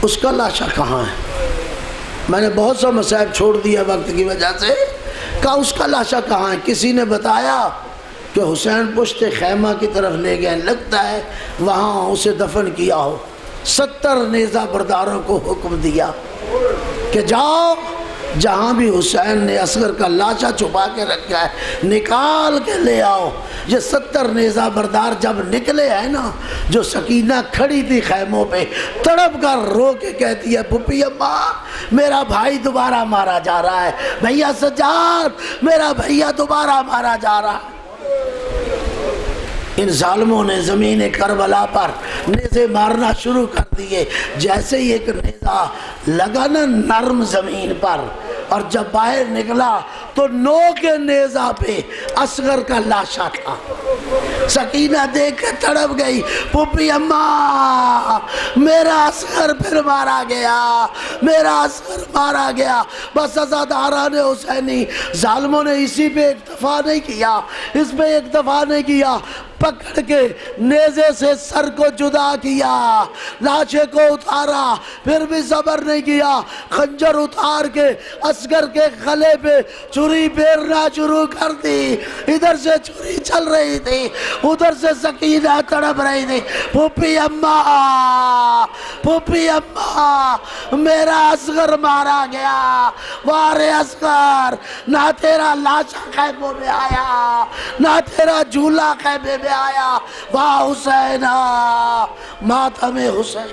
اس کا لاشا کہاں ہے؟ میں نے بہت سا مصائب چھوڑ دیا وقت کی وجہ سے، کہا اس کا لاشا کہاں ہے؟ کسی نے بتایا کہ حسین پشت خیمہ کی طرف لے گئے، لگتا ہے وہاں اسے دفن کیا ہو۔ 70 نیزہ برداروں کو حکم دیا کہ جاؤ، جہاں بھی حسین نے اصغر کا لاشا چھپا کے رکھا ہے نکال کے لے آؤ۔ یہ 70 نیزہ بردار جب نکلے ہیں نا، جو سکینہ کھڑی تھی خیموں پہ، تڑپ کر رو کے کہتی ہے پھپھی اماں میرا بھائی دوبارہ مارا جا رہا ہے، بھیا سجاد میرا بھیا دوبارہ مارا جا رہا ہے۔ ان ظالموں نے زمین کربلا پر نیزے مارنا شروع کر دیے۔ جیسے ہی ایک نیزہ لگا نا نرم زمین پر، اور جب باہر نکلا تو نو کے نیزہ پہ اصغر کا لاشا تھا۔ سکینہ دیکھ کے تڑپ گئی، پھپھی اماں میرا اصغر پھر مارا گیا، میرا اصغر مارا گیا۔ بس عزاداران حسینی، ظالموں نے اسی پہ اکتفا نہیں کیا، اس پہ اکتفا نہیں کیا، پکڑ کے نیزے سے سر کو جدا کیا، لاشے کو اتارا، پھر بھی صبر نہیں کیا، خنجر اتار کے اصغر کے گلے پہ چھری پھیرنا شروع کر دی۔ ادھر سے چھری چل رہی تھی، ادھر سے سکینہ تڑپ رہی تھی، پھپھی اماں پھپھی اماں میرا اصغر مارا گیا، وارے اصغر نہ تیرا لاشا خیموں میں آیا، نہ تیرا جھولا خیمے میں آیا، واہ حسین ماتم حسین۔